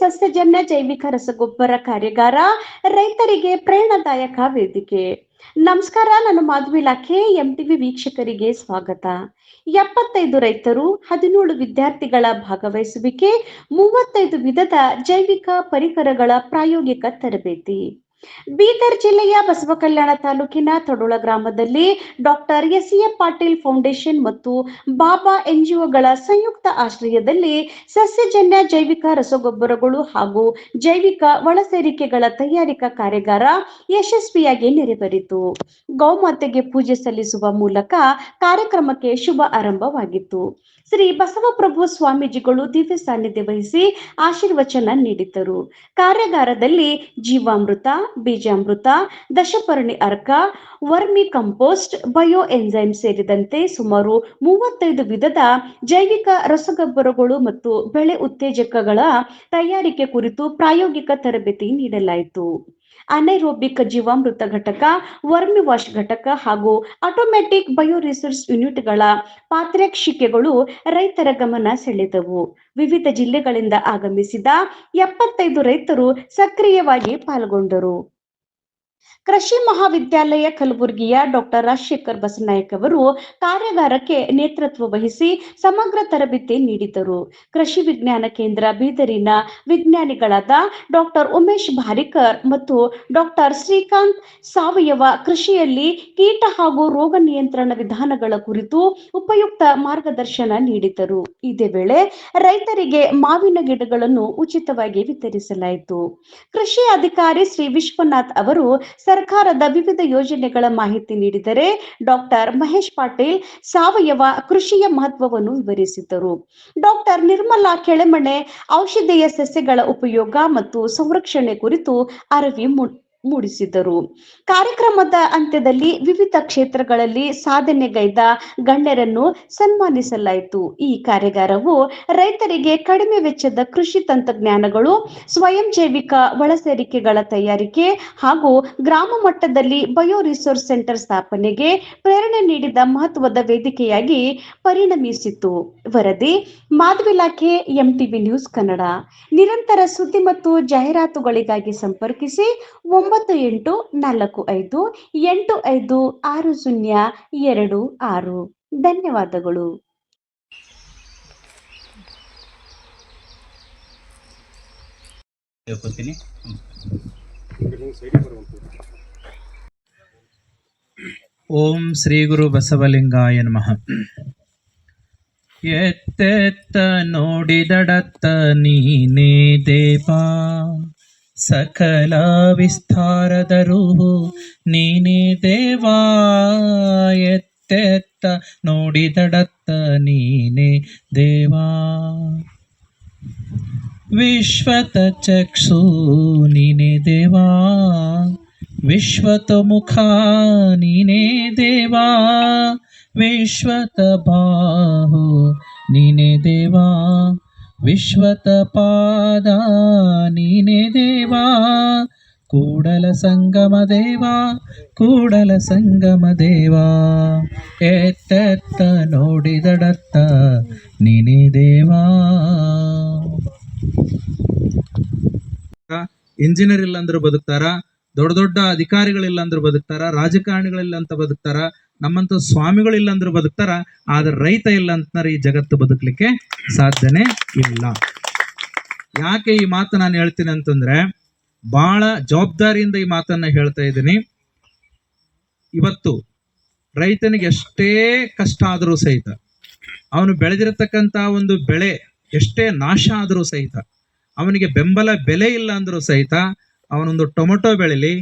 ಸಸ್ಯಜನ್ಯ ಜೈವಿಕ ರಸಗೊಬ್ಬರ ಕಾರ್ಯಾಗಾರ ರೈತರಿಗೆ ಪ್ರೇರಣಾದಾಯಕ ವೇದಿಕೆ. ನಮಸ್ಕಾರ, ನಾನು ಮಾಧವಿ ಲಾಖೆ. ಎಂಟಿವಿ ವೀಕ್ಷಕರಿಗೆ ಸ್ವಾಗತ. 75 ರೈತರು, 17 ವಿದ್ಯಾರ್ಥಿಗಳ ಭಾಗವಹಿಸುವಿಕೆ, 35 ವಿಧದ ಜೈವಿಕ ಪರಿಕರಗಳ ಪ್ರಾಯೋಗಿಕ ತರಬೇತಿ. ಬೀದರ್ ಜಿಲ್ಲೆಯ ಬಸವಕಲ್ಯಾಣ ತಾಲೂಕಿನ ತಡೋಳ ಗ್ರಾಮದಲ್ಲಿ ಡಾಕ್ಟರ್ ಎಸ್.ಎ. ಪಾಟೀಲ್ ಫೌಂಡೇಶನ್ ಮತ್ತು ಬಾಬಾ ಎನ್ಜಿಒಗಳ ಸಂಯುಕ್ತ ಆಶ್ರಯದಲ್ಲಿ ಸಸ್ಯಜನ್ಯ ಜೈವಿಕ ರಸಗೊಬ್ಬರಗಳು ಹಾಗೂ ಜೈವಿಕ ಒಳಸೇರಿಕೆಗಳ ತಯಾರಿಕಾ ಕಾರ್ಯಾಗಾರ ಯಶಸ್ವಿಯಾಗಿ ನೆರವೇರಿತು. ಗೋಮಾತೆಗೆ ಪೂಜೆ ಸಲ್ಲಿಸುವ ಮೂಲಕ ಕಾರ್ಯಕ್ರಮಕ್ಕೆ ಶುಭ ಆರಂಭವಾಗಿತ್ತು. ಶ್ರೀ ಬಸವಪ್ರಭು ಸ್ವಾಮೀಜಿಗಳು ದಿವ್ಯ ಸಾನ್ನಿಧ್ಯ ವಹಿಸಿ ಆಶೀರ್ವಚನ ನೀಡಿದ್ದರು. ಕಾರ್ಯಾಗಾರದಲ್ಲಿ ಜೀವಾಮೃತ, ಬೀಜಾಮೃತ, ದಶಪರ್ಣಿ ಅರ್ಕ, ವರ್ಮಿ ಕಂಪೋಸ್ಟ್, ಬಯೋ ಎನ್ಸೈಮ್ ಸೇರಿದಂತೆ ಸುಮಾರು 35 ವಿಧದ ಜೈವಿಕ ರಸಗೊಬ್ಬರಗಳು ಮತ್ತು ಬೆಳೆ ಉತ್ತೇಜಕಗಳ ತಯಾರಿಕೆ ಕುರಿತು ಪ್ರಾಯೋಗಿಕ ತರಬೇತಿ ನೀಡಲಾಯಿತು. ಅನೈರೋಬಿಕ್ ಜೀವಾಮೃತ ಘಟಕ, ವರ್ಮಿ ವಾಶ್ ಘಟಕ ಹಾಗೂ ಆಟೋಮ್ಯಾಟಿಕ್ ಬಯೋ ರಿಸೋರ್ಸ್ ಯೂನಿಟ್ಗಳ ಪ್ರಾತ್ಯಕ್ಷಿಕೆಗಳು ರೈತರ ಗಮನ ಸೆಳೆದವು. ವಿವಿಧ ಜಿಲ್ಲೆಗಳಿಂದ ಆಗಮಿಸಿದ 75 ರೈತರು ಸಕ್ರಿಯವಾಗಿ ಪಾಲ್ಗೊಂಡರು. ಕೃಷಿ ಮಹಾವಿದ್ಯಾಲಯ ಕಲಬುರಗಿಯ ಡಾಕ್ಟರ್ ರಾಜಶೇಖರ್ ಬಸನಾಯಕ್ ಅವರು ಕಾರ್ಯಾಗಾರಕ್ಕೆ ನೇತೃತ್ವ ವಹಿಸಿ ಸಮಗ್ರ ತರಬೇತಿ ನೀಡಿದರು. ಕೃಷಿ ವಿಜ್ಞಾನ ಕೇಂದ್ರ ಬೀದರಿನ ವಿಜ್ಞಾನಿಗಳಾದ ಡಾಕ್ಟರ್ ಉಮೇಶ್ ಭಾರಿಕರ್ ಮತ್ತು ಡಾಕ್ಟರ್ ಶ್ರೀಕಾಂತ್ ಸಾವಯವ ಕೃಷಿಯಲ್ಲಿ ಕೀಟ ಹಾಗೂ ರೋಗ ನಿಯಂತ್ರಣ ವಿಧಾನಗಳ ಕುರಿತು ಉಪಯುಕ್ತ ಮಾರ್ಗದರ್ಶನ ನೀಡಿದರು. ಇದೇ ವೇಳೆ ರೈತರಿಗೆ ಮಾವಿನ ಗಿಡಗಳನ್ನು ಉಚಿತವಾಗಿ ವಿತರಿಸಲಾಯಿತು. ಕೃಷಿ ಅಧಿಕಾರಿ ಶ್ರೀ ವಿಶ್ವನಾಥ್ ಅವರು ಸರ್ಕಾರದ ವಿವಿಧ ಯೋಜನೆಗಳ ಮಾಹಿತಿ ನೀಡಿದರೆ, ಡಾಕ್ಟರ್ ಮಹೇಶ್ ಪಾಟೀಲ್ ಸಾವಯವ ಕೃಷಿಯ ಮಹತ್ವವನ್ನು ವಿವರಿಸಿದರು. ಡಾಕ್ಟರ್ ನಿರ್ಮಲಾ ಕೆಳಮನೆ ಔಷಧೀಯ ಸಸ್ಯಗಳ ಉಪಯೋಗ ಮತ್ತು ಸಂರಕ್ಷಣೆ ಕುರಿತು ಅರಿವು ಮೂಡಿಸಿದರು. ಕಾರ್ಯಕ್ರಮದ ಅಂತ್ಯದಲ್ಲಿ ವಿವಿಧ ಕ್ಷೇತ್ರಗಳಲ್ಲಿ ಸಾಧನೆಗೈದ ಗಣ್ಯರನ್ನು ಸನ್ಮಾನಿಸಲಾಯಿತು. ಈ ಕಾರ್ಯಾಗಾರವು ರೈತರಿಗೆ ಕಡಿಮೆ ವೆಚ್ಚದ ಕೃಷಿ ತಂತ್ರಜ್ಞಾನಗಳು, ಸ್ವಯಂ ಜೈವಿಕ ಒಳಸೇರಿಕೆಗಳ ತಯಾರಿಕೆ ಹಾಗೂ ಗ್ರಾಮ ಮಟ್ಟದಲ್ಲಿ ಬಯೋ ರಿಸೋರ್ಸ್ ಸೆಂಟರ್ ಸ್ಥಾಪನೆಗೆ ಪ್ರೇರಣೆ ನೀಡಿದ ಮಹತ್ವದ ವೇದಿಕೆಯಾಗಿ ಪರಿಣಮಿಸಿತು. ವರದಿ ಮಾಧವಿ ಲಾಖೆ, ಎಂಟಿವಿ ನ್ಯೂಸ್ ಕನ್ನಡ. ನಿರಂತರ ಸುದ್ದಿ ಮತ್ತು ಜಾಹೀರಾತುಗಳಿಗಾಗಿ ಸಂಪರ್ಕಿಸಿ 9845856026. ಧನ್ಯವಾದಗಳು. ಓಂ ಶ್ರೀ ಗುರು ಬಸವಲಿಂಗಾಯ ನಮಃ. ಎತ್ತೆತ್ತ ನೋಡಿದಡತ್ತ ನೀನೇ ದೇವಾ, ಸಕಲ ವಿಸ್ತಾರದ ರೂಹು ನೀನೇ ದೇವಾ. ಎತ್ತೆತ್ತ ನೋಡಿದಡತ್ತ ನೀನೇ ದೇವಾ, ವಿಶ್ವತ ಚಕ್ಷು ನೀನೇ ದೇವಾ, ವಿಶ್ವತ ಮುಖ ನೀನೇ ದೇವಾ, ವಿಶ್ವತ ಬಾಹು ನೀನೇ ದೇವಾ, ವಿಶ್ವತ ಪಾದ ನೀನೇ ದೇವಾ. ಕೂಡಲ ಸಂಗಮ ದೇವಾ, ಕೂಡಲ ಸಂಗಮ ದೇವಾ, ಎತ್ತೆತ್ತ ನೋಡಿದಡತ್ತ ನೀನೇ ದೇವಾ. ಇಂಜಿನಿಯರ್ ಇಲ್ಲ ಅಂದ್ರೂ ಬದುಕ್ತಾರ, ದೊಡ್ಡ ದೊಡ್ಡ ಅಧಿಕಾರಿಗಳಿಲ್ಲ ಅಂದ್ರೂ ಬದುಕ್ತಾರ, ರಾಜಕಾರಣಿಗಳಿಲ್ಲ ಅಂತ ಬದುಕ್ತಾರ, ನಮ್ಮಂತ ಸ್ವಾಮಿಗಳಿಲ್ಲ ಅಂದ್ರೂ ಬದುಕ್ತಾರ. ಆದ್ರೆ ರೈತ ಇಲ್ಲ ಅಂತಂದ್ರೆ ಈ ಜಗತ್ತು ಬದುಕಲಿಕ್ಕೆ ಸಾಧ್ಯನೇ ಇಲ್ಲ. ಯಾಕೆ ಈ ಮಾತು ನಾನು ಹೇಳ್ತೀನಿ ಅಂತಂದ್ರೆ, ಬಹಳ ಜವಾಬ್ದಾರಿಯಿಂದ ಈ ಮಾತನ್ನ ಹೇಳ್ತಾ ಇದ್ದೀನಿ. ಇವತ್ತು ರೈತನಿಗೆ ಎಷ್ಟೇ ಕಷ್ಟ ಆದರೂ ಸಹಿತ, ಅವನು ಬೆಳೆದಿರತಕ್ಕಂತ ಒಂದು ಬೆಳೆ ಎಷ್ಟೇ ನಾಶ ಆದರೂ ಸಹಿತ, ಅವನಿಗೆ ಬೆಂಬಲ ಬೆಲೆ ಇಲ್ಲ ಅಂದ್ರೂ ಸಹಿತ, ಅವನೊಂದು ಟೊಮೊಟೊ ಬೆಳಿಲಿ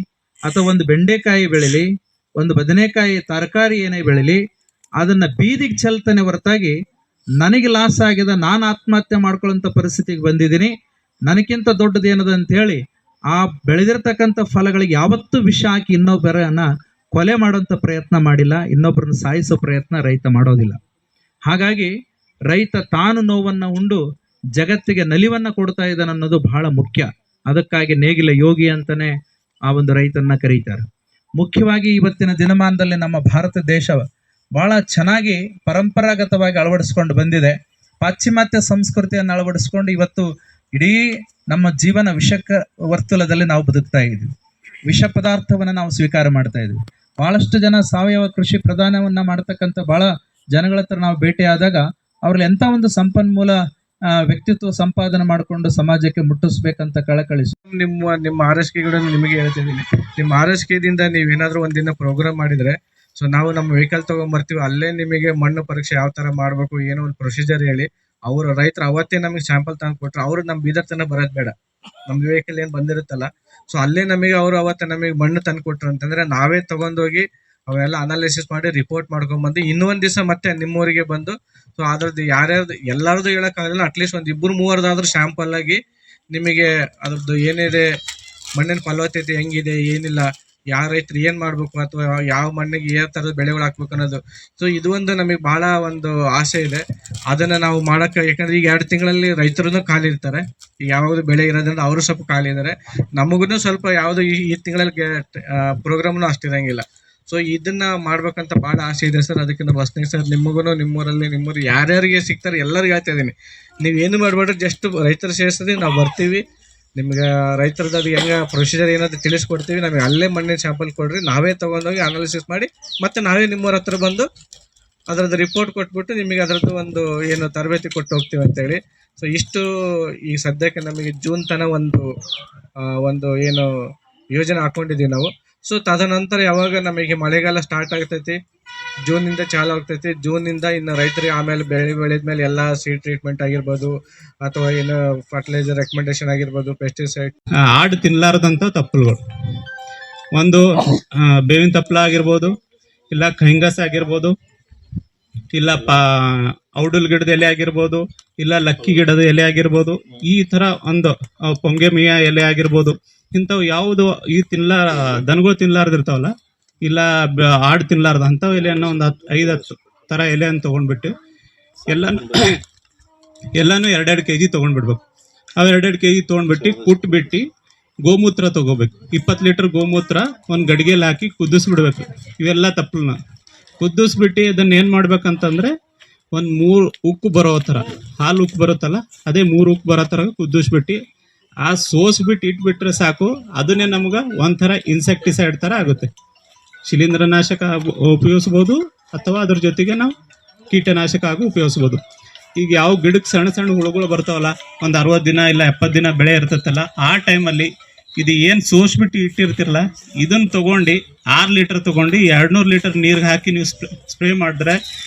ಅಥವಾ ಒಂದು ಬೆಂಡೆಕಾಯಿ ಬೆಳಿಲಿ, ಒಂದು ಬದನೆಕಾಯಿ ತರಕಾರಿ ಏನೇ ಬೆಳಿಲಿ, ಅದನ್ನ ಬೀದಿಗೆ ಚೆಲ್ತಾನೆ ಹೊರತಾಗಿ ನನಗೆ ಲಾಸ್ ಆಗಿದೆ, ನಾನು ಆತ್ಮಹತ್ಯೆ ಮಾಡ್ಕೊಳ್ಳೋಂಥ ಪರಿಸ್ಥಿತಿಗೆ ಬಂದಿದ್ದೀನಿ, ನನಗಿಂತ ದೊಡ್ಡದೇನದ ಅಂತ ಹೇಳಿ ಆ ಬೆಳೆದಿರ್ತಕ್ಕಂಥ ಫಲಗಳಿಗೆ ಯಾವತ್ತೂ ವಿಷ ಹಾಕಿ ಇನ್ನೊಬ್ಬರನ್ನ ಕೊಲೆ ಮಾಡುವಂಥ ಪ್ರಯತ್ನ ಮಾಡಿಲ್ಲ, ಇನ್ನೊಬ್ಬರನ್ನ ಸಾಯಿಸೋ ಪ್ರಯತ್ನ ರೈತ ಮಾಡೋದಿಲ್ಲ. ಹಾಗಾಗಿ ರೈತ ತಾನು ನೋವನ್ನ ಉಂಡು ಜಗತ್ತಿಗೆ ನಲಿವನ್ನ ಕೊಡ್ತಾ ಇದ್ದಾನೆ ಅನ್ನೋದು ಬಹಳ ಮುಖ್ಯ. ಅದಕ್ಕಾಗಿ ನೇಗಿಲ ಯೋಗಿ ಅಂತಾನೆ ಆ ಒಂದು ರೈತನ್ನ ಕರೀತಾರೆ. ಮುಖ್ಯವಾಗಿ ಇವತ್ತಿನ ದಿನಮಾನದಲ್ಲಿ ನಮ್ಮ ಭಾರತ ದೇಶ ಬಹಳ ಚೆನ್ನಾಗಿ ಪರಂಪರಾಗತವಾಗಿ ಅಳವಡಿಸ್ಕೊಂಡು ಬಂದಿದೆ. ಪಾಶ್ಚಿಮಾತ್ಯ ಸಂಸ್ಕೃತಿಯನ್ನು ಅಳವಡಿಸ್ಕೊಂಡು ಇವತ್ತು ಇಡೀ ನಮ್ಮ ಜೀವನ ವಿಷಕ ವರ್ತುಲದಲ್ಲಿ ನಾವು ಬದುಕ್ತಾ ಇದ್ದೀವಿ. ವಿಷ ಪದಾರ್ಥವನ್ನ ನಾವು ಸ್ವೀಕಾರ ಮಾಡ್ತಾ ಇದ್ವಿ. ಬಹಳಷ್ಟು ಜನ ಸಾವಯವ ಕೃಷಿ ಪ್ರಧಾನವನ್ನ ಮಾಡ್ತಕ್ಕಂಥ ಬಹಳ ಜನಗಳ ಹತ್ರ ನಾವು ಭೇಟಿಯಾದಾಗ ಅವ್ರಲ್ಲಿ ಎಂತ ಒಂದು ಸಂಪನ್ಮೂಲ ವ್ಯಕ್ತಿತ್ವ ಸಂಪಾದನೆ ಮಾಡಿಕೊಂಡು ಸಮಾಜಕ್ಕೆ ಮುಟ್ಟಿಸ್ಬೇಕಂತ ಕಳಕಳಿಸಿ ನಿಮ್ಮ ಆರೈಕೆಗಳನ್ನು ನಿಮಗೆ ಹೇಳ್ತಿದ್ದೀನಿ. ನಿಮ್ಮ ಆರೈಕೆಯಿಂದ ನೀವೇನಾದ್ರೂ ಒಂದಿನ ಪ್ರೋಗ್ರಾಮ್ ಮಾಡಿದ್ರೆ, ಸೊ ನಾವು ನಮ್ಮ ವೆಹಿಕಲ್ ತಗೊಂಡ್ಬರ್ತೀವಿ, ಅಲ್ಲೇ ನಿಮಗೆ ಮಣ್ಣು ಪರೀಕ್ಷೆ ಯಾವ ತರ ಮಾಡ್ಬೇಕು ಏನೋ ಒಂದು ಪ್ರೊಸೀಜರ್ ಹೇಳಿ, ಅವರು ರೈತರು ಅವತ್ತೇ ನಮಗೆ ಸ್ಯಾಂಪಲ್ ತಂದು ಕೊಟ್ರು. ಅವ್ರು ನಮ್ಮ ಬೀದರ್ ತನಕ ಬರೋದು ಬೇಡ, ನಮ್ದು ವೆಹಿಕಲ್ ಏನು ಬಂದಿರುತ್ತಲ್ಲ, ಸೊ ಅಲ್ಲೇ ನಮಗೆ ಅವರು ಅವತ್ತ ನಮಗೆ ಮಣ್ಣು ತಂದು ಕೊಟ್ರು ಅಂತಂದ್ರೆ ನಾವೇ ತಗೊಂಡೋಗಿ ಅವೆಲ್ಲ ಅನಾಲಿಸಿಸ್ ಮಾಡಿ ರಿಪೋರ್ಟ್ ಮಾಡ್ಕೊಂಡ್ಬಂದು ಇನ್ನೊಂದ್ ದಿವಸ ಮತ್ತೆ ನಿಮ್ಮೂರಿಗೆ ಬಂದು, ಸೊ ಅದ್ರದ್ದು ಯಾರ್ಯಾರ್ದು ಎಲ್ಲಾರ್ದು ಹೇಳಕ್ಕಾಗಲ್ಲ, ಅಟ್ಲೀಸ್ಟ್ ಒಂದು 2-3 ಸ್ಯಾಂಪಲ್ ಆಗಿ ನಿಮಗೆ ಅದ್ರದ್ದು ಏನಿದೆ, ಮಣ್ಣಿನ ಫಲವತ್ತತೆ ಹೆಂಗಿದೆ, ಏನಿಲ್ಲ, ಯಾವ ರೈತರು ಏನ್ ಮಾಡ್ಬೇಕು ಅಥವಾ ಯಾವ ಮಣ್ಣಿಗೆ ಯಾವ ತರದ ಬೆಳೆಗಳು ಹಾಕ್ಬೇಕು ಅನ್ನೋದು. ಸೊ ಇದು ಒಂದು ನಮಗೆ ಬಹಳ ಒಂದು ಆಸೆ ಇದೆ. ಅದನ್ನ ನಾವು ಮಾಡಕ್ಕೆ, ಯಾಕಂದ್ರೆ ಈಗ 2 ತಿಂಗಳಲ್ಲಿ ರೈತರು ಖಾಲಿ ಇರ್ತಾರೆ, ಈಗ ಯಾವಾಗ ಬೆಳೆ ಇರೋದ್ರಿಂದ ಅವರು ಸ್ವಲ್ಪ ಖಾಲಿ ಇದ್ದಾರೆ, ನಮಗೂ ಸ್ವಲ್ಪ ಯಾವ್ದು ಈ ತಿಂಗಳಲ್ಲಿ ಪ್ರೋಗ್ರಾಮ್ನು ಅಷ್ಟಿರಂಗಿಲ್ಲ. ಸೊ ಇದನ್ನ ಮಾಡ್ಬೇಕಂತ ಬಹಳ ಆಸೆ ಇದೆ ಸರ್. ಅದಕ್ಕೆ ನಮ್ಮ ವಸಂತ ಸರ್ ನಿಮಗೂ ನಿಮ್ಮೂರು ಯಾರ್ಯಾರಿಗೆ ಸಿಗ್ತಾರೆ ಎಲ್ಲರಿಗೂ ಹೇಳ್ತಾ ಇದೀನಿ, ನೀವೇನು ಮಾಡ್ಬೇಡ್ರಿ, ಜಸ್ಟ್ ರೈತರ ಸೇರಿಸ್ತೀವಿ, ನಾವು ಬರ್ತೀವಿ, ನಿಮ್ಗೆ ರೈತರದ್ದು ಅದು ಹೆಂಗ ಪ್ರೊಸೀಜರ್ ಏನಾದ್ರು ತಿಳಿಸ್ಕೊಡ್ತೀವಿ, ನಮಗೆ ಅಲ್ಲೇ ಮಣ್ಣಿನ ಸ್ಯಾಂಪಲ್ ಕೊಡ್ರಿ, ನಾವೇ ತಗೊಂಡೋಗಿ ಅನಾಲಿಸಿಸ್ ಮಾಡಿ ಮತ್ತೆ ನಾವೇ ನಿಮ್ಮೂರ ಹತ್ರ ಬಂದು ಅದರದ್ದು ರಿಪೋರ್ಟ್ ಕೊಟ್ಬಿಟ್ಟು ನಿಮಗೆ ಅದರದ್ದು ಒಂದು ಏನು ತರಬೇತಿ ಕೊಟ್ಟು ಹೋಗ್ತೀವಿ ಅಂತೇಳಿ. ಸೊ ಇಷ್ಟು ಈ ಸದ್ಯಕ್ಕೆ ನಮಗೆ ಜೂನ್ ತನಕ ಒಂದು ಏನು ಯೋಜನೆ ಹಾಕೊಂಡಿದ್ದೀವಿ ನಾವು. ಸೊ ತದನಂತರ ಯಾವಾಗ ನಮಗೆ ಮಳೆಗಾಲ ಸ್ಟಾರ್ಟ್ ಆಗ್ತೈತಿ, ಜೂನಿಂದ ಚಾಲು ಆಗ್ತೈತಿ, ಜೂನಿಂದ ಇನ್ನು ರೈತರಿಗೆ ಆಮೇಲೆ ಬೆಳೆದ್ಮೇಲೆ ಎಲ್ಲ ಸೀಡ್ ಟ್ರೀಟ್ಮೆಂಟ್ ಆಗಿರ್ಬೋದು ಅಥವಾ ಏನು ಫರ್ಟಿಲೈಸರ್ ರೆಕಮೆಂಡೇಶನ್ ಆಗಿರ್ಬೋದು, ಪೆಸ್ಟಿಸೈಡ್. ಆಡು ತಿನ್ನಲಾರದಂಥ ತಪ್ಪಲುಗಳು, ಒಂದು ಬೇವಿನ ತಪ್ಪಲ ಆಗಿರ್ಬೋದು, ಇಲ್ಲ ಖೈಂಗಸ್ ಆಗಿರ್ಬೋದು, ಇಲ್ಲ ಔಡುಲ್ ಗಿಡದ ಎಲೆ ಆಗಿರ್ಬೋದು, ಇಲ್ಲ ಲಕ್ಕಿ ಗಿಡದ ಎಲೆ ಆಗಿರ್ಬೋದು, ಈ ಥರ ಒಂದು ಪೊಂಗೆಮಿಯ ಎಲೆ ಆಗಿರ್ಬೋದು, ಇಂಥವು ಯಾವುದು ಈ ದನಗಳು ತಿನ್ನಲಾರ್ದಿರ್ತಾವಲ್ಲ, ಇಲ್ಲ ಆಡು ತಿನ್ನಲಾರ್ದ ಅಂಥವು ಎಲೆಯನ್ನು ಒಂದು 5-10 ಥರ ಎಲೆಯನ್ನು ತೊಗೊಂಡ್ಬಿಟ್ಟು ಎಲ್ಲನೂ 2-2 kg ತೊಗೊಂಡ್ಬಿಡ್ಬೇಕು. ಅವು 2-2 kg ತೊಗೊಂಡ್ಬಿಟ್ಟು ಕುಟ್ಬಿಟ್ಟು ಗೋಮೂತ್ರ ತೊಗೋಬೇಕು. 20 ಲೀಟರ್ ಗೋಮೂತ್ರ ಒಂದು ಗಡಿಗೆಯಲ್ಲಿ ಹಾಕಿ ಕುದಿಸ್ಬಿಡ್ಬೇಕು. ಇವೆಲ್ಲ ತಪ್ಪಲನ್ನ ಕುದಿಸ್ಬಿಟ್ಟು ಅದನ್ನ ಏನು ಮಾಡ್ಬೇಕಂತಂದ್ರೆ ಒಂದು 3 ಉಕ್ಕು ಬರೋ ಥರ, ಹಾಲು ಉಕ್ಕು ಬರುತ್ತಲ್ಲ ಅದೇ 3 ಉಕ್ಕು ಬರೋ ಥರ ಕುದಿಸ್ಬಿಟ್ಟು ಆ ಸೋಸ್ಬಿಟ್ಟು ಇಟ್ಬಿಟ್ರೆ ಸಾಕು. ಅದನ್ನೇ ನಮ್ಗೆ ಒಂಥರ ಇನ್ಸೆಕ್ಟಿಸೈಡ್ ಥರ ಆಗುತ್ತೆ. ಶಿಲೀಂಧ್ರನಾಶಕ ಉಪಯೋಗಿಸ್ಬೋದು ಅಥವಾ ಅದ್ರ ಜೊತೆಗೆ ನಾವು ಕೀಟನಾಶಕ ಆಗಿ ಉಪಯೋಗಿಸ್ಬೋದು. ಈಗ ಯಾವ ಗಿಡಕ್ಕೆ ಸಣ್ಣ ಸಣ್ಣ ಹುಳುಗಳು ಬರ್ತಾವಲ್ಲ, ಒಂದು 60 ದಿನ ಇಲ್ಲ 70 ದಿನ ಬೆಳೆ ಇರ್ತೈತಲ್ಲ, ಆ ಟೈಮಲ್ಲಿ ಇದು ಏನು ಸೋಸ್ಬಿಟ್ಟು ಇಟ್ಟಿರ್ತಿರಲ್ಲ, ಇದನ್ನು ತೊಗೊಂಡು 6 ಲೀಟರ್ ತೊಗೊಂಡು 200 ಲೀಟರ್ ನೀರಿಗೆ ಹಾಕಿ ನೀವು ಸ್ಪ್ರೇ ಮಾಡಿದ್ರೆ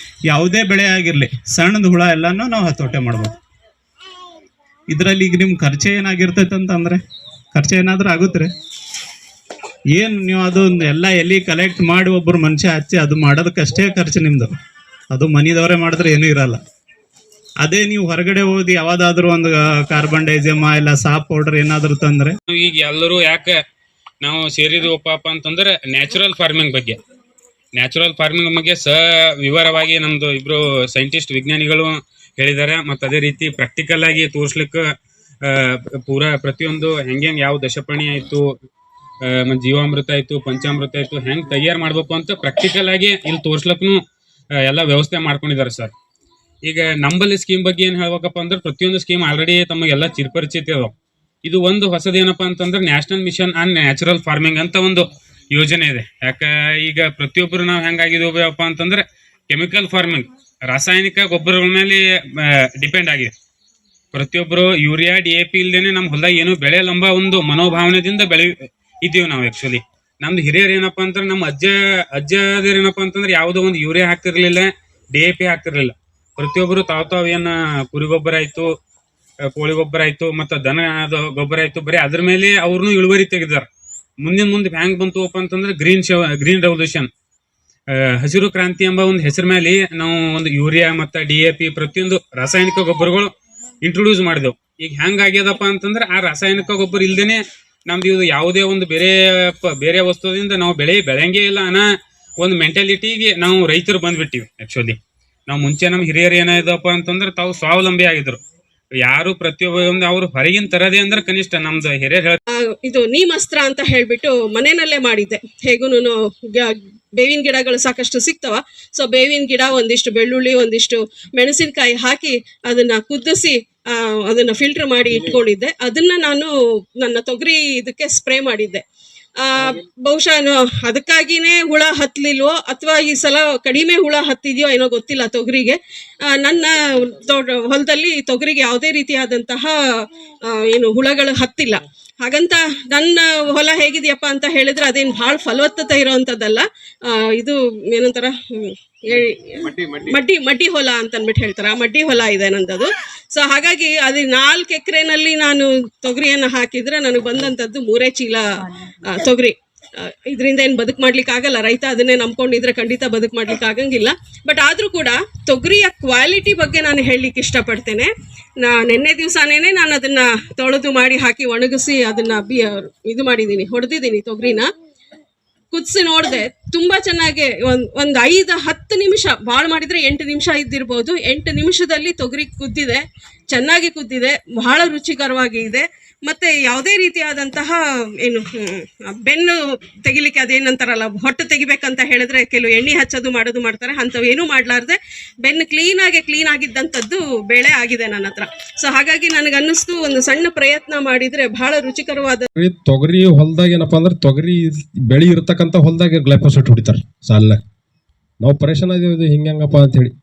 ಯಾವುದೇ ಬೆಳೆ ಆಗಿರಲಿ ಸಣ್ಣದ ಹುಳ ಎಲ್ಲನೂ ನಾವು ಹತೋಟೆ ಮಾಡ್ಬೋದು. ಇದರಲ್ಲಿ ಈಗ ನಿಮ್ಮ ಖರ್ಚು ಏನಾಗಿರ್ತೈತೆ ಅಂತಂದರೆ, ಖರ್ಚು ಏನಾದರೂ ಆಗುತ್ತೆ ಏನು, ನೀವು ಅದು ಎಲ್ಲ ಎಲ್ಲಿ ಕಲೆಕ್ಟ್ ಮಾಡಿ ಒಬ್ಬರು ಮನುಷ್ಯ ಹಚ್ಚಿ ಅದು ಮಾಡೋದಕ್ಕಷ್ಟೇ ಖರ್ಚು ನಿಮ್ಮದು. ಅದು ಮನೆದವರೇ ಮಾಡಿದ್ರೆ ಏನೂ ಇರಲ್ಲ. ಅದೇ ನೀವು ಹೊರಗಡೆ ಹೋಗಿ ಯಾವ್ದಾದ್ರು ಒಂದು ಕಾರ್ಬನ್ ಡೈಸಮ್ ಇಲ್ಲ ಸಾಪ್ ಪೌಡರ್ ಏನಾದ್ರು ತಂದ್ರೆ, ಈಗ ಎಲ್ಲರೂ ಯಾಕೆ ನಾವು ಸೇರಿದ್ವಪ್ಪ ಅಂತಂದ್ರೆ ನ್ಯಾಚುರಲ್ ಫಾರ್ಮಿಂಗ್ ಬಗ್ಗೆ ವಿವರವಾಗಿ ನಮ್ದು ಇಬ್ರು ಸೈಂಟಿಸ್ಟ್ ವಿಜ್ಞಾನಿಗಳು ಹೇಳಿದ್ದಾರೆ. ಮತ್ತು ಅದೇ ರೀತಿ ಪ್ರಾಕ್ಟಿಕಲ್ ಆಗಿ ತೋರಿಸ್ಲಿಕ್ಕೆ ಪೂರಾ ಪ್ರತಿಯೊಂದು ಹೆಂಗೆ ಯಾವ ದಶಪರ್ಣಿ ಆಯ್ತು, ಜೀವಾಮೃತ ಆಯ್ತು, ಪಂಚಾಮೃತ ಆಯ್ತು, ಹೆಂಗ್ ತಯಾರು ಮಾಡ್ಬೇಕು ಅಂತ ಪ್ರಾಕ್ಟಿಕಲ್ ಆಗಿ ಇಲ್ಲಿ ತೋರ್ಸ್ಲಕ್ಕೂ ಎಲ್ಲ ವ್ಯವಸ್ಥೆ ಮಾಡ್ಕೊಂಡಿದ್ದಾರೆ ಸರ್. ಈಗ ನಂಬಲ್ಲಿ ಸ್ಕೀಮ್ ಬಗ್ಗೆ ಏನ್ ಹೇಳ್ಬೇಕಪ್ಪ ಅಂದ್ರೆ, ಪ್ರತಿಯೊಂದು ಸ್ಕೀಮ್ ಆಲ್ರೆಡಿ ತಮಗೆಲ್ಲ ಚಿರಪರಿಚಿತ ಅದಾವ. ಇದು ಒಂದು ಹೊಸದೇನಪ್ಪ ಅಂತಂದ್ರೆ national mission on natural farming ಅಂತ ಒಂದು ಯೋಜನೆ ಇದೆ. ಯಾಕೆ ಈಗ ಪ್ರತಿಯೊಬ್ಬರು ನಾವು ಹೆಂಗಾಗಿದ್ದೀವಪ್ಪ ಅಂತಂದ್ರೆ ಕೆಮಿಕಲ್ ಫಾರ್ಮಿಂಗ್, ರಾಸಾಯನಿಕ ಗೊಬ್ಬರಗಳ ಮೇಲೆ ಡಿಪೆಂಡ್ ಆಗಿದೆ. ಪ್ರತಿಯೊಬ್ಬರು ಯೂರಿಯಾ DAP ಇಲ್ದೇನೆ ನಮ್ಮ ಹೊಲದಾಗ ಏನು ಬೆಳೆಯಲ್ಲಂಬ ಒಂದು ಮನೋಭಾವನೆದಿಂದ ಇದ್ದೀವಿ ನಾವು. ಆಕ್ಚುಲಿ ನಮ್ದು ಹಿರಿಯರು ಏನಪ್ಪಾ ಅಂತಂದ್ರೆ, ನಮ್ಮ ಅಜ್ಜದೇರು ಏನಪ್ಪಾ ಅಂತಂದ್ರೆ ಯಾವುದೋ ಒಂದು ಯೂರಿಯಾ ಹಾಕ್ತಿರ್ಲಿಲ್ಲ, DAP ಹಾಕ್ತಿರ್ಲಿಲ್ಲ. ಪ್ರತಿಯೊಬ್ಬರು ತಾವ್ ಏನ ಕುರಿ ಗೊಬ್ಬರ ಆಯ್ತು, ಕೋಳಿ ಗೊಬ್ಬರ ಆಯ್ತು, ಮತ್ತು ದನ ಗೊಬ್ಬರ ಆಯ್ತು, ಬರೀ ಅದ್ರ ಮೇಲೆ ಅವ್ರನ್ನು ಇಳುವರಿ ತೆಗೆದಾರ. ಮುಂದೆ ಹ್ಯಾಂಗ್ ಬಂತುವಪ್ಪ ಅಂತಂದ್ರೆ ಗ್ರೀನ್ ರೆವಲ್ಯೂಷನ್, ಹಸಿರು ಕ್ರಾಂತಿ ಎಂಬ ಒಂದು ಹೆಸರು ಮೇಲೆ ನಾವು ಒಂದು ಯೂರಿಯಾ ಮತ್ತು DAP ಪ್ರತಿಯೊಂದು ರಾಸಾಯನಿಕ ಗೊಬ್ಬರಗಳು ಇಂಟ್ರೊಡ್ಯೂಸ್ ಮಾಡಿದೆವು. ಈಗ ಹೆಂಗ್ ಆಗ್ಯದಪ್ಪ ಅಂತಂದ್ರೆ, ಆ ರಾಸಾಯನಿಕ ಗೊಬ್ಬರ ಇಲ್ದೇನೆ ನಮ್ದು ಇದು ಯಾವುದೇ ಒಂದು ಬೇರೆ ವಸ್ತುದಿಂದ ನಾವು ಬೆಳೆಯಂಗೇ ಇಲ್ಲ ಅನ್ನೋ ಒಂದು ಮೆಂಟಾಲಿಟಿಗೆ ನಾವು ರೈತರು ಬಂದ್ಬಿಟ್ಟಿವಿ. ಆಕ್ಚುಲಿ ನಾವು ಮುಂಚೆ ನಮ್ಮ ಹಿರಿಯರು ಏನಾಯ್ತಪ್ಪ ಅಂತಂದ್ರೆ ತಾವು ಸ್ವಾವಲಂಬಿ ಆಗಿದ್ರು. ಯಾರು ಪ್ರತಿಯೊಬ್ಬ ಅವ್ರು ಹೊರಗಿನ ತರದೇ ಅಂದ್ರೆ ಕನಿಷ್ಠ ನಮ್ದು ಹಿರಿಯರು ಇದು ನೀಮಸ್ತ್ರ ಅಂತ ಹೇಳ್ಬಿಟ್ಟು ಮನೆಯಲ್ಲೇ ಮಾಡಿದ್ದೆ. ಹೇಗೂನು ಬೇವಿನ ಗಿಡಗಳು ಸಾಕಷ್ಟು ಸಿಗ್ತವ. ಸೊ ಬೇವಿನ ಗಿಡ, ಒಂದಿಷ್ಟು ಬೆಳ್ಳುಳ್ಳಿ, ಒಂದಿಷ್ಟು ಮೆಣಸಿನಕಾಯಿ ಹಾಕಿ ಅದನ್ನ ಕುದಿಸಿ ಅದನ್ನ ಫಿಲ್ಟರ್ ಮಾಡಿ ಇಟ್ಕೊಂಡಿದ್ದೆ. ಅದನ್ನ ನಾನು ನನ್ನ ತೊಗರಿ ಇದಕ್ಕೆ ಸ್ಪ್ರೇ ಮಾಡಿದ್ದೆ. ಬಹುಶಃ ಅದಕ್ಕಾಗಿನೇ ಹುಳ ಹತ್ತಲಿಲ್ವೋ ಅಥವಾ ಈ ಸಲ ಕಡಿಮೆ ಹುಳ ಹತ್ತಿದೆಯೋ ಏನೋ ಗೊತ್ತಿಲ್ಲ ತೊಗರಿಗೆ. ನನ್ನ ಹೊಲದಲ್ಲಿ ತೊಗರಿಗೆ ಯಾವುದೇ ರೀತಿಯಾದಂತಹ ಏನು ಹುಳಗಳು ಹತ್ತಿಲ್ಲ. ಹಾಗಂತ ನನ್ನ ಹೊಲ ಹೇಗಿದೆಯಪ್ಪ ಅಂತ ಹೇಳಿದ್ರೆ ಅದೇನು ಭಾಳ ಫಲವತ್ತತೆ ಇರೋವಂಥದ್ದಲ್ಲ. ಇದು ಏನಂತಾರ ಮಡ್ಡಿ ಹೊಲ ಅಂತ ಅಂದ್ಬಿಟ್ಟು ಹೇಳ್ತಾರೆ. ಆ ಮಡ್ಡಿ ಹೊಲ ಇದೆ ನಂದದು. ಸೊ ಹಾಗಾಗಿ ಅದು 4 ಎಕರೆನಲ್ಲಿ ನಾನು ತೊಗರಿಯನ್ನು ಹಾಕಿದ್ರೆ ನನಗೆ ಬಂದಂಥದ್ದು 3 ಚೀಲ ತೊಗರಿ. ಇದರಿಂದ ಏನು ಬದುಕು ಮಾಡ್ಲಿಕ್ಕೆ ಆಗಲ್ಲ. ರೈತ ಅದನ್ನೇ ನಂಬ್ಕೊಂಡಿದ್ರೆ ಖಂಡಿತ ಬದುಕು ಮಾಡ್ಲಿಕ್ಕೆ ಆಗಂಗಿಲ್ಲ. ಬಟ್ ಆದ್ರೂ ಕೂಡ ತೊಗರಿಯ ಕ್ವಾಲಿಟಿ ಬಗ್ಗೆ ನಾನು ಹೇಳಲಿಕ್ಕೆ ಇಷ್ಟಪಡ್ತೇನೆ. ನಿನ್ನೆ ದಿವಸನೇನೆ ನಾನು ಅದನ್ನ ತೊಳೆದು ಮಾಡಿ ಹಾಕಿ ಒಣಗಿಸಿ ಅದನ್ನ ಇದು ಮಾಡಿದ್ದೀನಿ, ಹೊಡೆದಿದ್ದೀನಿ. ತೊಗರಿನ ಕುದಿಸಿ ನೋಡಿದೆ, ತುಂಬಾ ಚೆನ್ನಾಗಿ ಒಂದ್ 5-10 ನಿಮಿಷ, ಭಾಳ ಮಾಡಿದ್ರೆ 8 ನಿಮಿಷ ಇದ್ದಿರ್ಬೋದು. 8 ನಿಮಿಷದಲ್ಲಿ ತೊಗರಿ ಕುದ್ದಿದೆ, ಚೆನ್ನಾಗಿ ಕುದ್ದಿದೆ, ಬಹಳ ರುಚಿಕರವಾಗಿ ಇದೆ. ಮತ್ತೆ ಯಾವುದೇ ರೀತಿಯಾದಂತಹ ಏನು ಬೆನ್ನು ತೆಗಿಲಿಕ್ಕೆ ಅದೇನಂತಾರಲ್ಲ, ಹೊಟ್ಟೆ ತೆಗಿಬೇಕಂತ ಹೇಳಿದ್ರೆ ಕೆಲವು ಎಣ್ಣೆ ಹಚ್ಚೋದು ಮಾಡೋದು ಮಾಡ್ತಾರೆ, ಅಂಥವೇನೂ ಮಾಡ್ಲಾರ್ದೆ ಬೆನ್ನು ಕ್ಲೀನ್ ಆಗಿದ್ದಂಥದ್ದು ಬೇಳೆ ಆಗಿದೆ ನನ್ನ ಹತ್ರ. ಸೊ ಹಾಗಾಗಿ ನನಗೆ ಅನ್ನಿಸ್ತು ಒಂದು ಸಣ್ಣ ಪ್ರಯತ್ನ ಮಾಡಿದ್ರೆ ಬಹಳ ರುಚಿಕರವಾದ ತೊಗರಿ ಹೊಲದಾಗ ಏನಪ್ಪಾ ಅಂದ್ರೆ ತೊಗರಿ ಬೆಳಿ ಇರತಕ್ಕಂಥ ಹೊಲದಾಗ ಗ್ಲೈಫೋಸೇಟ್ ಹೊಡಿತಾರೆ ಸಾಲಿನಾಗ. ನಾವು ಪರೇಶಾನ್ ಇದೀವಿ ಹಿಂಗಪ್ಪ ಅಂತ ಹೇಳಿ.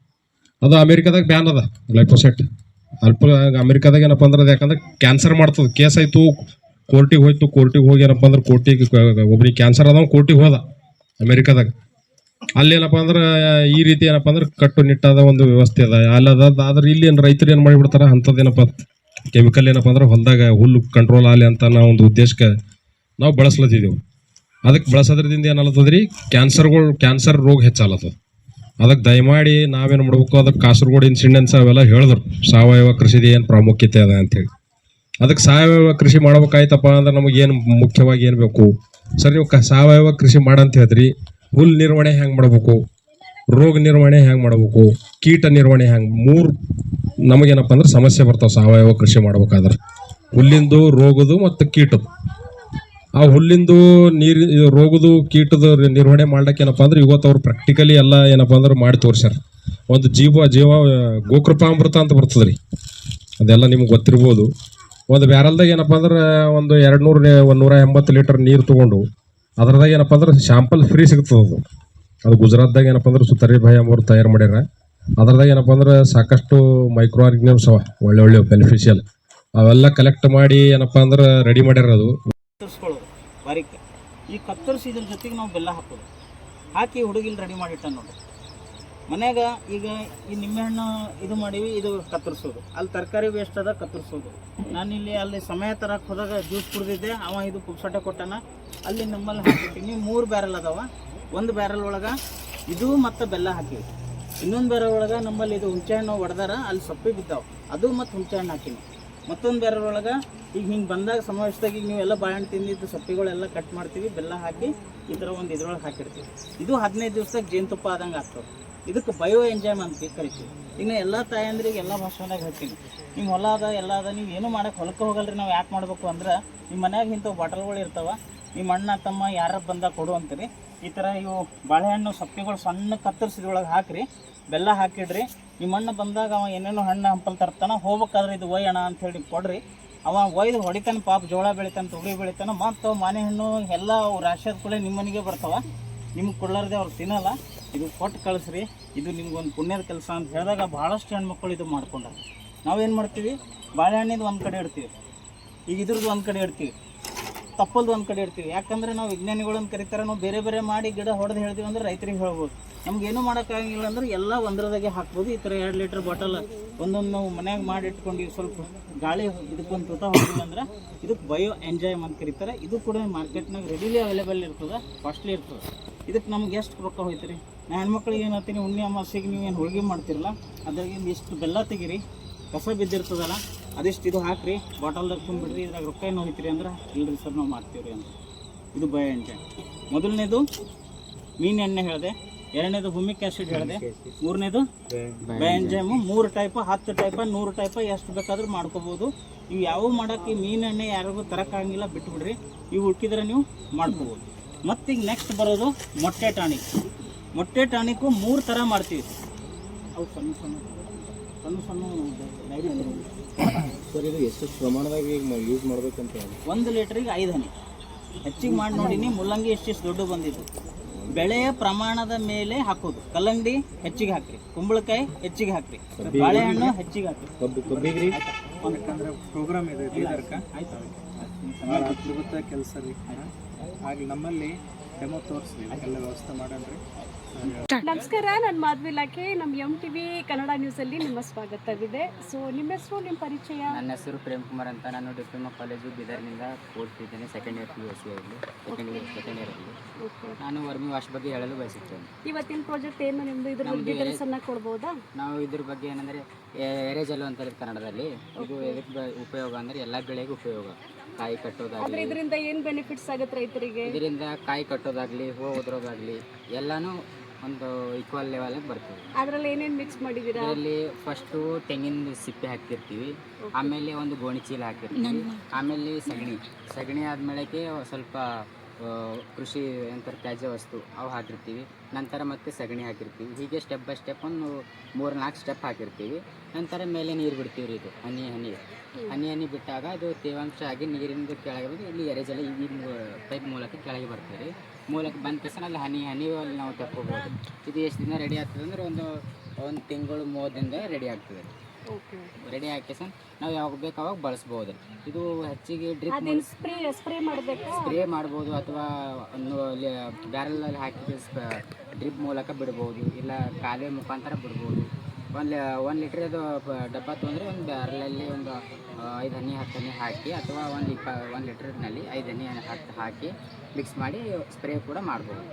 ಅದು ಅಮೆರಿಕದಾಗ ಬ್ಯಾನ್ ಅದ ಗ್ಲೈಫೋಸೇಟ್. ಅಮೆರಿಕದಾಗ ಏನಪ್ಪ ಅಂದ್ರೆ ಅದು ಯಾಕಂದ್ರೆ ಕ್ಯಾನ್ಸರ್ ಮಾಡ್ತದೆ. ಕೇಸ್ ಆಯ್ತು, ಕೋರ್ಟಿಗೆ ಹೋಯ್ತು. ಕೋರ್ಟಿಗೆ ಹೋಗಿ ಏನಪ್ಪ ಅಂದ್ರೆ ಒಬ್ಬನಿಗೆ ಕ್ಯಾನ್ಸರ್ ಅದ, ಕೋರ್ಟಿಗೆ ಹೋದ ಅಮೆರಿಕದಾಗ. ಅಲ್ಲಿ ಏನಪ್ಪ ಅಂದ್ರೆ ಈ ರೀತಿ ಏನಪ್ಪ ಅಂದ್ರೆ ಕಟ್ಟುನಿಟ್ಟಾದ ಒಂದು ವ್ಯವಸ್ಥೆ ಅದ ಅಲ್ಲದ. ಆದ್ರೆ ಇಲ್ಲಿ ಏನು ರೈತರು ಏನು ಮಾಡಿಬಿಡ್ತಾರೆ, ಅಂಥದ್ದೇನಪ್ಪ ಕೆಮಿಕಲ್ ಏನಪ್ಪ ಅಂದ್ರೆ ಹೊಲದಾಗ ಹುಲ್ಲು ಕಂಟ್ರೋಲ್ ಆಗಲಿ ಅಂತ ನಾವು ಒಂದು ಉದ್ದೇಶಕ್ಕೆ ನಾವು ಬಳಸ್ಲತ್ತಿದ್ದೆವು. ಅದಕ್ಕೆ ಬಳಸೋದ್ರಿಂದ ಏನಾಗ್ತದ್ರಿ, ಕ್ಯಾನ್ಸರ್ ರೋಗ ಹೆಚ್ಚಾಲತ್ತದ. ಅದಕ್ಕೆ ದಯಮಾಡಿ ನಾವೇನು ಮಾಡ್ಬೇಕು, ಅದಕ್ಕೆ ಕಾಸರಗೋಡು ಇನ್ಸಿಡೆನ್ಸ್ ಅವೆಲ್ಲ ಹೇಳಿದ್ರು ಸಾವಯವ ಕೃಷಿದ ಏನು ಪ್ರಾಮುಖ್ಯತೆ ಅದ ಅಂಥೇಳಿ. ಅದಕ್ಕೆ ಸಾವಯವ ಕೃಷಿ ಮಾಡ್ಬೇಕಾಯ್ತಪ್ಪ ಅಂದ್ರೆ ನಮಗೇನು ಮುಖ್ಯವಾಗಿ ಏನು ಬೇಕು ಸರ್, ನೀವು ಸಾವಯವ ಕೃಷಿ ಮಾಡಂತ ಹೇಳಿದ್ರಿ. ಹುಲ್ ನಿರ್ವಹಣೆ ಹೆಂಗೆ ಮಾಡ್ಬೇಕು, ರೋಗ ನಿರ್ವಹಣೆ ಹೆಂಗೆ ಮಾಡ್ಬೇಕು, ಕೀಟ ನಿರ್ವಹಣೆ ಹೆಂಗೆ, 3 ನಮಗೇನಪ್ಪ ಅಂದ್ರೆ ಸಮಸ್ಯೆ ಬರ್ತಾವೆ ಸಾವಯವ ಕೃಷಿ ಮಾಡ್ಬೇಕಾದ್ರೆ. ಹುಲ್ಲಿಂದು, ರೋಗದು ಮತ್ತು ಕೀಟದ್ದು. ಆ ಹುಲ್ಲಿಂದು ರೋಗದು ಕೀಟದ ನಿರ್ವಹಣೆ ಮಾಡ್ಲಿಕ್ಕೆ ಏನಪ್ಪ ಅಂದ್ರೆ ಇವತ್ತು ಅವ್ರು ಪ್ರಾಕ್ಟಿಕಲಿ ಎಲ್ಲ ಏನಪ್ಪ ಅಂದ್ರೆ ಮಾಡಿ ತೋರಿಸ್ಯಾರ. ಒಂದು ಜೀವ ಗೋಕೃಪಾಮೃತ ಅಂತ ಬರ್ತದ್ರಿ, ಅದೆಲ್ಲ ನಿಮ್ಗೆ ಗೊತ್ತಿರ್ಬೋದು. ಒಂದು ಬ್ಯಾರಲ್ದಾಗ ಏನಪ್ಪ ಅಂದ್ರೆ ಒಂದು 200-180 ಲೀಟರ್ ನೀರು ತೊಗೊಂಡು ಅದ್ರದಾಗ ಏನಪ್ಪ ಅಂದ್ರೆ ಶಾಂಪಲ್ ಫ್ರೀ ಸಿಗ್ತದೆ. ಅದು ಗುಜರಾತ್ದಾಗ ಏನಪ್ಪ ಅಂದ್ರೆ ಸುತರಿ ಭಾಯ್ ಅವರು ತಯಾರು ಮಾಡ್ಯಾರ. ಅದ್ರದಾಗ ಏನಪ್ಪ ಅಂದ್ರೆ ಸಾಕಷ್ಟು ಮೈಕ್ರೋ ಆರ್ಗ್ಯಾನಿಸಮ್ಸ್ ಅವ, ಒಳ್ಳೆ ಬೆನಿಫಿಷಿಯಲ್. ಅವೆಲ್ಲ ಕಲೆಕ್ಟ್ ಮಾಡಿ ಏನಪ್ಪ ಅಂದ್ರೆ ರೆಡಿ ಮಾಡ್ಯಾರ. ಅದು ಕತ್ತರಿಸ್ಕೊಳ್ಳೋದು ಬಾರಿಕೆ. ಈ ಕತ್ತರಿಸಿದ್ರ ಜೊತೆಗೆ ನಾವು ಬೆಲ್ಲ ಹಾಕೋದು, ಹಾಕಿ ಹುಡುಗಿಲ್ ರೆಡಿ ಮಾಡಿಟ್ಟ ನೋಡಿ ಮನ್ಯಾಗ. ಈಗ ಈ ನಿಂಬೆಹಣ್ಣು ಇದು ಮಾಡೀವಿ, ಇದು ಕತ್ತರಿಸೋದು. ಅಲ್ಲಿ ತರಕಾರಿ ವೇಸ್ಟ್ ಅದ, ಕತ್ತರಿಸೋದು. ನಾನಿಲ್ಲಿ ಅಲ್ಲಿ ಸಮಯ ತರಕ್ಕೆ ಹೋದಾಗ ಜ್ಯೂಸ್ ಕುಡಿದಿದ್ದೆ, ಅವ ಇದು ಪುಕ್ಸಟೆ ಕೊಟ್ಟಾನ. ಅಲ್ಲಿ ನಮ್ಮಲ್ಲಿ ಹಾಕಿರ್ತೀನಿ 3 ಬ್ಯಾರಲ್ ಅದಾವ. ಒಂದು ಬ್ಯಾರಲ್ ಒಳಗೆ ಇದು ಮತ್ತು ಬೆಲ್ಲ ಹಾಕಿವಿ. ಇನ್ನೊಂದು ಬ್ಯಾರಲ್ ಒಳಗೆ ನಮ್ಮಲ್ಲಿ ಇದು ಹುಂಚೆಹಣ್ಣು ಹೊಡೆದಾರ, ಅಲ್ಲಿ ಸೊಪ್ಪಿ ಬಿದ್ದಾವೆ, ಅದು ಮತ್ತು ಹುಂಚೆಹಣ್ಣು ಹಾಕಿನಿ. ಮತ್ತೊಂದು ಬ್ಯಾರಲ್ ಒಳಗೆ ಈಗ ಹಿಂಗೆ ಬಂದಾಗ ಸಮಾವೇಶದಾಗ ಈಗ ನೀವೆಲ್ಲ ಬಾಳೆಹಣ್ಣು ತಿಂದಿದ್ದು ಸೊಪ್ಪಿಗಳೆಲ್ಲ ಕಟ್ ಮಾಡ್ತೀವಿ, ಬೆಲ್ಲ ಹಾಕಿ ಈ ಥರ ಒಂದು ಇದ್ರೊಳಗೆ ಹಾಕಿರ್ತೀವಿ. ಇದು 15 ದಿವಸದಾಗ ಜೇನುತುಪ್ಪ ಆದಂಗೆ ಆಗ್ತದೆ. ಇದಕ್ಕೆ ಬಯೋ ಎಂಜೈಮ್ ಅಂತ ಕರಿತೀವಿ. ಇನ್ನು ಎಲ್ಲ ತಾಯಂದ್ರಿಗೆ ಎಲ್ಲ ಭಾಷೆದಾಗ ಹೇಳ್ತೀನಿ, ನಿಮ್ಮ ಹೊಲ ಅದ ಎಲ್ಲ ಅದ, ನೀವು ಏನು ಮಾಡೋಕೆ ಹೊಲಕ್ಕೆ ಹೋಗಲ್ರಿ. ನಾವು ಯಾಕೆ ಮಾಡಬೇಕು ಅಂದ್ರೆ ನಿಮ್ಮ ಮನ್ಯಾಗ ಇಂಥವು ಬಾಟಲ್ಗಳು ಇರ್ತಾವೆ, ನಿಮ್ಮ ಅಣ್ಣ ತಮ್ಮ ಯಾರು ಬಂದಾಗ ಕೊಡು ಅಂತೀರಿ. ಈ ಥರ ಇವು ಬಾಳೆಹಣ್ಣು ಸೊಪ್ಪಿಗಳು ಸಣ್ಣ ಕತ್ತರಿಸಿದ್ರೊಳಗೆ ಹಾಕಿರಿ, ಬೆಲ್ಲ ಹಾಕಿಡ್ರಿ. ನಿಮ್ಮ ಅಣ್ಣ ಬಂದಾಗ ಅವ ಏನೇನೋ ಹಣ್ಣು ಹಂಪಲ್ ತರ್ತಾನೆ, ಹೋಗ್ಬೇಕಾದ್ರೆ ಇದು ಒಯ್ಯೋಣ ಅಂತ ಹೇಳಿ ಕೊಡ್ರಿ. ಅವ ಒಯ್ದು ಹೊಡಿತಾನೆ, ಪಾಪ ಜೋಳ ಬೆಳಿತಾನೆ, ತೊಗರಿ ಬೆಳಿತಾನೆ, ಮತ್ತು ಮಾನೆ ಹಣ್ಣು ಎಲ್ಲ ರಾಶಿಯಾದ ಕೂಡ ನಿಮ್ಮ ಮನೆಗೆ ಬರ್ತಾವೆ. ನಿಮ್ಗೆ ಕೊಡ್ಲಾರ್ದೆ ಅವ್ರು ತಿನ್ನಲ್ಲ. ಇದು ಕೊಟ್ಟು ಕಳಿಸ್ರಿ, ಇದು ನಿಮ್ಗೊಂದು ಪುಣ್ಯದ ಕೆಲಸ ಅಂತ ಹೇಳಿದಾಗ ಭಾಳಷ್ಟು ಹೆಣ್ಮಕ್ಳು ಇದು ಮಾಡ್ಕೊಂಡಾರ. ನಾವೇನು ಮಾಡ್ತೀವಿ, ಬಾಳೆಹಣ್ಣಿದು ಒಂದು ಕಡೆ ಇಡ್ತೀವಿ, ಈಗ ಇದ್ರದ್ದು ಒಂದು ಕಡೆ ಇಡ್ತೀವಿ, ತಪ್ಪಲ್ದು ಒಂದು ಕಡೆ ಇಡ್ತೀವಿ. ಯಾಕಂದರೆ ನಾವು ವಿಜ್ಞಾನಿಗಳನ್ನ ಕರೀತಾರೆ, ನಾವು ಬೇರೆ ಬೇರೆ ಮಾಡಿ ಗಿಡ ಹೊಡೆದು ಹೇಳ್ತೀವಿ ಅಂದ್ರೆ ರೈತರಿಗೆ ಹೇಳ್ಬೋದು. ನಮಗೇನು ಮಾಡೋಕ್ಕಾಗಿಲ್ಲ ಅಂದ್ರೆ ಎಲ್ಲ ಒಂದ್ರದಾಗೆ ಹಾಕ್ಬೋದು. ಈ ಥರ 2 ಲೀಟ್ರ್ ಬಾಟಲ್ ಒಂದೊಂದು ನಾವು ಮನ್ಯಾಗ ಮಾಡಿ ಇಟ್ಕೊಂಡು ಸ್ವಲ್ಪ ಗಾಳಿ ಇದಕ್ಕೊಂದು ತೂತ ಹೊಡೆದಿಲ್ಲ ಅಂದ್ರೆ ಇದಕ್ಕೆ ಬಯೋ ಎಂಜೈಮ್ ಅಂತ ಕರೀತಾರೆ. ಇದು ಕೂಡ ಮಾರ್ಕೆಟ್ನಾಗ ರೆಡಿಲಿ ಅವೈಲೇಬಲ್ ಇರ್ತದೆ, ಕಾಸ್ಟ್ಲಿ ಇರ್ತದೆ. ಇದಕ್ಕೆ ನಮ್ಗೆ ಎಷ್ಟು ರೊಕ್ಕ ಹೋಯ್ತೀರಿ? ನಾ ಹೆಣ್ಮಕ್ಳಿಗೆ ಏನು ಹೇಳ್ತೀನಿ, ಹುಣ್ಣಿ ಅಮಾಸೆಗೆ ನೀವು ಏನು ಹೋಳಿಗೆ ಮಾಡ್ತಿರಲ್ಲ, ಅದ್ರಾಗಿಂದ ಇಷ್ಟು ಬೆಲ್ಲ ತೆಗೀರಿ, ಕಸ ಬಿದ್ದಿರ್ತದಲ್ಲ ಅದಿಷ್ಟು ಇದು ಹಾಕಿರಿ, ಬಾಟಲ್ದಾಗ ತುಂಬಿಡ್ರಿ. ಇದ್ರಾಗ ರೊಕ್ಕ ಏನು ಹೋಯ್ತೀರಿ ಅಂದ್ರೆ ಇಲ್ಲರಿ ಸರ್ ನಾವು ಮಾಡ್ತೀವಿ ಅಂತ. ಇದು ಬಯೋ ಎಂಜೈಮ್. ಮೊದಲನೇದು ಮೀನು ಎಣ್ಣೆ ಹೇಳಿದೆ, 2ನೇದು ಹುಮಿಕ್ ಆ್ಯಸಿಡ್ ಹೇಳಿದೆ, 3ನೇದು ಬಯೋ ಎಂಜೈಮು. 3 ಟೈಪ್, 10 ಟೈಪ್, 100 ಟೈಪ್ ಎಷ್ಟು ಬೇಕಾದ್ರೂ ಮಾಡ್ಕೋಬೋದು. ಇವು ಯಾವ ಮಾಡೋಕ್ಕೆ ಮೀನು ಎಣ್ಣೆ ಯಾರಿಗೂ ತರೋಕ್ಕಾಗಿಲ್ಲ, ಬಿಟ್ಟುಬಿಡ್ರಿ. ಇವು ಹುಡುಕಿದ್ರೆ ನೀವು ಮಾಡ್ಕೋಬೋದು. ಮತ್ತೀಗ ನೆಕ್ಸ್ಟ್ ಬರೋದು ಮೊಟ್ಟೆ ಟಾನಿಕ್. ಮೊಟ್ಟೆ ಟಾನಿಕ್ಕು 3 ಥರ ಮಾಡ್ತೀವಿ. ಅವು ಸಣ್ಣ ಡೈರಿ ಸರ್ ಇದು ಎಷ್ಟು ಪ್ರಮಾಣದಾಗ ಯೂಸ್ ಮಾಡ್ಬೇಕಂತ 1 ಲೀಟ್ರಿಗೆ 5 ಹನಿ ಹೆಚ್ಚಿಗೆ ಮಾಡಿ ನೋಡಿನಿ. ಮುಲ್ಲಂಗಿ ಎಷ್ಟೆಷ್ಟು ದೊಡ್ಡ ಬಂದಿದ್ದು. ಬೆಳೆಯ ಪ್ರಮಾಣದ ಮೇಲೆ ಹಾಕೋದು. ಕಲ್ಲಂಗಡಿ ಹೆಚ್ಚಿಗೆ ಹಾಕ್ರಿ, ಕುಂಬಳಕಾಯಿ ಹೆಚ್ಚಿಗೆ ಹಾಕ್ರಿ, ಬಾಳೆಹಣ್ಣು ಹೆಚ್ಚಿಗೆ ಹಾಕ್ರಿ. ಕಬ್ಬಿಗ್ರಿ ಯಾಕಂದ್ರೆ ಪ್ರೋಗ್ರಾಮ್ ಇದೆ ಬೀದರ್ಕ ಅದ್ಭುತ ಕೆಲಸ ರೀ. ಹಾಗೆ ನಮ್ಮಲ್ಲಿ ಡೆಮೋ ತೋರಿಸ್ರಿ, ಎಲ್ಲ ವ್ಯವಸ್ಥೆ ಮಾಡನ್ರಿ. ನಮಸ್ಕಾರ, ನಾನು ಮಾಧವಿ ಇಲಾಖೆ. ನಮ್ಮ MTV ಕನ್ನಡ ನ್ಯೂಸಲ್ಲಿ ನಿಮ್ಮ ಸ್ವಾಗತವಿದೆ. ಸೊ ನಿಮ್ಮ ಹೆಸರು, ನಿಮ್ಮ ಪರಿಚಯ? ನನ್ನ ಹೆಸರು ಪ್ರೇಮ್ ಕುಮಾರ್ ಅಂತ. ನಾನು ಡಿಪ್ಲೊಮಾ ಕಾಲೇಜು ಬೀದರ್ನಿಂದ ಓದ್ತಿದ್ದೇನೆ. ಸೆಕೆಂಡ್ ಇಯರ್ PUC ಅಲ್ಲಿ ಸೆಕೆಂಡ್ ಇಯರಲ್ಲಿ. ನಾನು ವರ್ಮಿ ವಾಶ್ ಬಗ್ಗೆ ಹೇಳಲು ಬಯಸುತ್ತೇನೆ. ಇವತ್ತಿನ ಪ್ರಾಜೆಕ್ಟ್ ಏನು ನಿಮ್ಮದು? ಇದ್ರ ಬಗ್ಗೆ ಡೀಟೇಲ್ಸ್ ಅನ್ನ ಕೊಡ್ಬೋದಾ? ನಾವು ಇದ್ರ ಬಗ್ಗೆ ಏನಂದರೆ ಎರೆಜಲು ಅಂತಾರೆ ಕನ್ನಡದಲ್ಲಿ. ಇದು ಎದಕ್ಕೆ ಉಪಯೋಗ ಅಂದರೆ ಎಲ್ಲ ಬೆಳೆಗೂ ಉಪಯೋಗ. ಕಾಯಿ ಕಟ್ಟೋದಾಗಲಿ, ಇದರಿಂದ ಏನು ಬೆನಿಫಿಟ್ಸ್ ಆಗುತ್ತೆ ರೈತರಿಗೆ? ಇದರಿಂದ ಕಾಯಿ ಕಟ್ಟೋದಾಗಲಿ, ಹೂವು ಉದುರೋದಾಗಲಿ ಎಲ್ಲನೂ ಒಂದು ಈಕ್ವಲ್ ಲೆವೆಲ್ಗೆ ಬರ್ತದೆ. ಅದರಲ್ಲಿ ಏನೇನು ಮಿಕ್ಸ್ ಮಾಡಿದ್ದೀರಾ? ಇದರಲ್ಲಿ ಫಸ್ಟು ತೆಂಗಿನ ಸಿಪ್ಪೆ ಹಾಕಿರ್ತೀವಿ, ಆಮೇಲೆ ಒಂದು ಗೋಣಿ ಚೀಲ ಹಾಕಿರ್ತೀವಿ, ಆಮೇಲೆ ಸಗಣಿ ಆದಮೇಲೆ ಸ್ವಲ್ಪ ಕೃಷಿ ಅಂತಾರೆ ತ್ಯಾಜ್ಯ ವಸ್ತು ಅವು ಹಾಕಿರ್ತೀವಿ. ನಂತರ ಮತ್ತೆ ಸಗಣಿ ಹಾಕಿರ್ತೀವಿ. ಹೀಗೆ ಸ್ಟೆಪ್ ಬೈ ಸ್ಟೆಪ್ ಒಂದು 3-4 ಸ್ಟೆಪ್ ಹಾಕಿರ್ತೀವಿ. ನಂತರ ಮೇಲೆ ನೀರು ಬಿಡ್ತೀವಿ ರೀ. ಇದು ಹನಿ ಬಿಟ್ಟಾಗ ಅದು ತೇವಾಂಶ ಆಗಿ ನೀರಿಂದ ಕೆಳಗೆ ಬಂದು ಇಲ್ಲಿ ಎರೆಜಲ ಈ ಪೈಪ್ ಮೂಲಕ ಕೆಳಗೆ ಬರ್ತದೆ ರೀ. ಮೂಲಕ ಬಂದ ತಕ್ಷಣ ಅಲ್ಲಿ ಹನಿ ನಾವು ತಕ್ಕೋಬೋದು. ಇದು ಎಷ್ಟು ದಿನ ರೆಡಿ ಆಗ್ತದೆ ಅಂದರೆ ಒಂದು ತಿಂಗಳು 30 ದಿನದ ರೆಡಿ ಆಗ್ತದೆ. ರೆಡಿ ಹಾಕಿ ನಾವು ಯಾವಾಗ ಬೇಕು ಅವಾಗ ಬಳಸ್ಬೋದು. ಇದು ಹೆಚ್ಚಿಗೆ ಡ್ರಿಪ್ ಸ್ಪ್ರೇ ಮಾಡಬೇಕು, ಸ್ಪ್ರೇ ಮಾಡ್ಬೋದು, ಅಥವಾ ಬ್ಯಾರಲಲ್ಲಿ ಹಾಕಿ ಡ್ರಿಪ್ ಮೂಲಕ ಬಿಡ್ಬೋದು, ಇಲ್ಲ ಕಾಲುವೆ ಮುಖಾಂತರ ಬಿಡ್ಬೋದು. 1 ಲೀಟ್ರದು ಡಬ್ಬ ತೊಗೊಂಡ್ರೆ ಒಂದು ಬ್ಯಾರಲಲ್ಲಿ ಒಂದು 5 ಹನಿ 10 ಹನಿ ಹಾಕಿ, ಅಥವಾ 1 ಲೀಟ್ರ್ನಲ್ಲಿ 5 ಹನಿ ಹಾಕಿ ಮಿಕ್ಸ್ ಮಾಡಿ ಸ್ಪ್ರೇ ಕೂಡ ಮಾಡ್ಬೋದು.